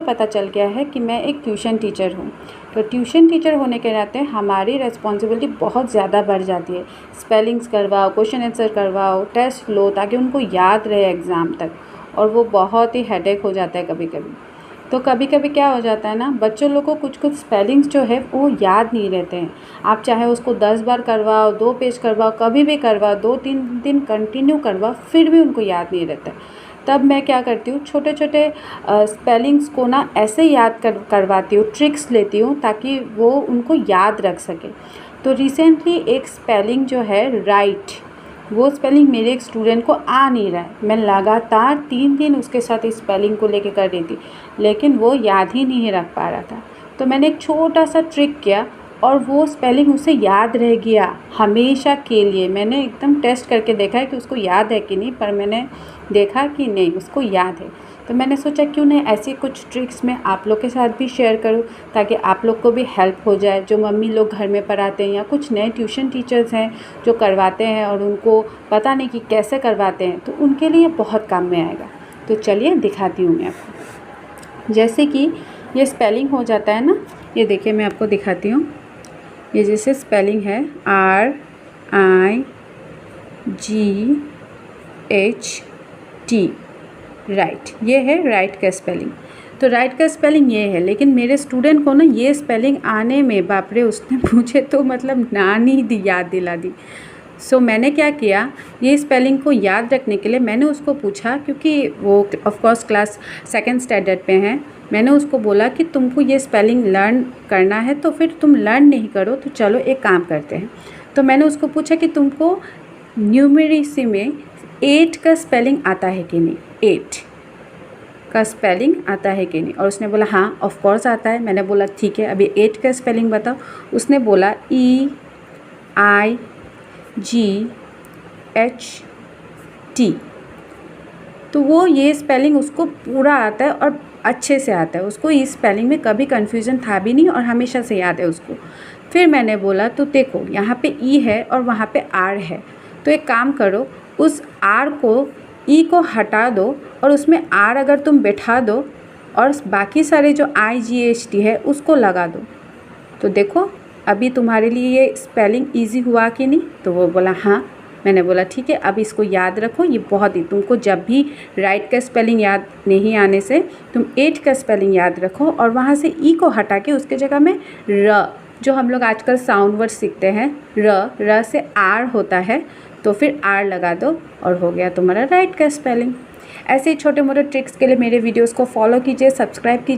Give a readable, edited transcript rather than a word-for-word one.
पता चल गया है कि मैं एक ट्यूशन टीचर हूँ। तो ट्यूशन टीचर होने के नाते हमारी रिस्पॉन्सिबिलिटी बहुत ज़्यादा बढ़ जाती है। स्पेलिंग्स करवाओ, क्वेश्चन आंसर करवाओ, टेस्ट लो ताकि उनको याद रहे एग्ज़ाम तक, और वो बहुत ही हेडेक हो जाता है कभी कभी। तो कभी कभी क्या हो जाता है ना, बच्चों लोग को कुछ कुछ स्पेलिंग्स जो है वो याद नहीं रहते हैं। आप चाहे उसको 10 बार करवाओ, 2 पेज करवाओ, कभी भी करवाओ, 2-3 दिन कंटिन्यू करवाओ, फिर भी उनको याद नहीं रहता है। तब मैं क्या करती हूँ, छोटे छोटे स्पेलिंग्स को ना ऐसे याद करवाती हूँ, ट्रिक्स लेती हूँ ताकि वो उनको याद रख सके। तो रिसेंटली एक स्पेलिंग जो है राइट, वो स्पेलिंग मेरे एक स्टूडेंट को आ नहीं रहा है। मैं लगातार 3 दिन उसके साथ इस स्पेलिंग को लेके कर रही थी, लेकिन वो याद ही नहीं रख पा रहा था। तो मैंने एक छोटा सा ट्रिक किया और वो स्पेलिंग उसे याद रह गया हमेशा के लिए। मैंने एकदम टेस्ट करके देखा है कि उसको याद है कि नहीं, पर मैंने देखा कि नहीं, उसको याद है। तो मैंने सोचा क्यों नहीं ऐसी कुछ ट्रिक्स मैं आप लोग के साथ भी शेयर करूं, ताकि आप लोग को भी हेल्प हो जाए। जो मम्मी लोग घर में पढ़ाते हैं या कुछ नए ट्यूशन टीचर्स हैं जो करवाते हैं और उनको पता नहीं कि कैसे करवाते हैं, तो उनके लिए बहुत काम में आएगा। तो चलिए दिखाती हूँ मैं आपको। जैसे कि ये स्पेलिंग हो जाता है ना, ये देखिए मैं आपको दिखाती हूँ। ये जैसे स्पेलिंग है RIGHT, राइट, ये है राइट का स्पेलिंग। तो राइट का स्पेलिंग ये है, लेकिन मेरे स्टूडेंट को ना ये स्पेलिंग आने में बाप रे, उसने मुझे तो मतलब नानी याद दिला दी। सो मैंने क्या किया, ये स्पेलिंग को याद रखने के लिए मैंने उसको पूछा, क्योंकि वो of course class 2nd standard पे हैं। मैंने उसको बोला कि तुमको ये स्पेलिंग लर्न करना है, तो फिर तुम लर्न नहीं करो तो चलो एक काम करते हैं। तो मैंने उसको पूछा कि तुमको न्यूमेरेसी में 8 का स्पेलिंग आता है कि नहीं, 8 का स्पेलिंग आता है कि नहीं। और उसने बोला हाँ ऑफ कोर्स आता है। मैंने बोला ठीक है, अभी 8 का स्पेलिंग बताओ। उसने बोला EIGHT। तो वो ये स्पेलिंग उसको पूरा आता है और अच्छे से आता है। उसको इस स्पेलिंग में कभी कन्फ्यूज़न था भी नहीं और हमेशा से याद है उसको। फिर मैंने बोला तो देखो यहाँ पे ई है और वहाँ पे आर है, तो एक काम करो, उस आर को, ई को हटा दो और उसमें आर अगर तुम बैठा दो और बाकी सारे जो IGHT है उसको लगा दो, तो देखो अभी तुम्हारे लिए ये स्पेलिंग ईजी हुआ कि नहीं। तो वो बोला हाँ। मैंने बोला ठीक है, अब इसको याद रखो, ये बहुत ही, तुमको जब भी राइट का स्पेलिंग याद नहीं आने से तुम 8 का स्पेलिंग याद रखो और वहाँ से ई को हटा के उसके जगह में र, जो हम लोग आजकल साउंड वर्ड सीखते हैं, र से आर होता है, तो फिर आर लगा दो और हो गया तुम्हारा राइट का स्पेलिंग। ऐसे ही छोटे मोटे ट्रिक्स के लिए मेरे वीडियोस को फॉलो कीजिए, सब्सक्राइब कीजिए।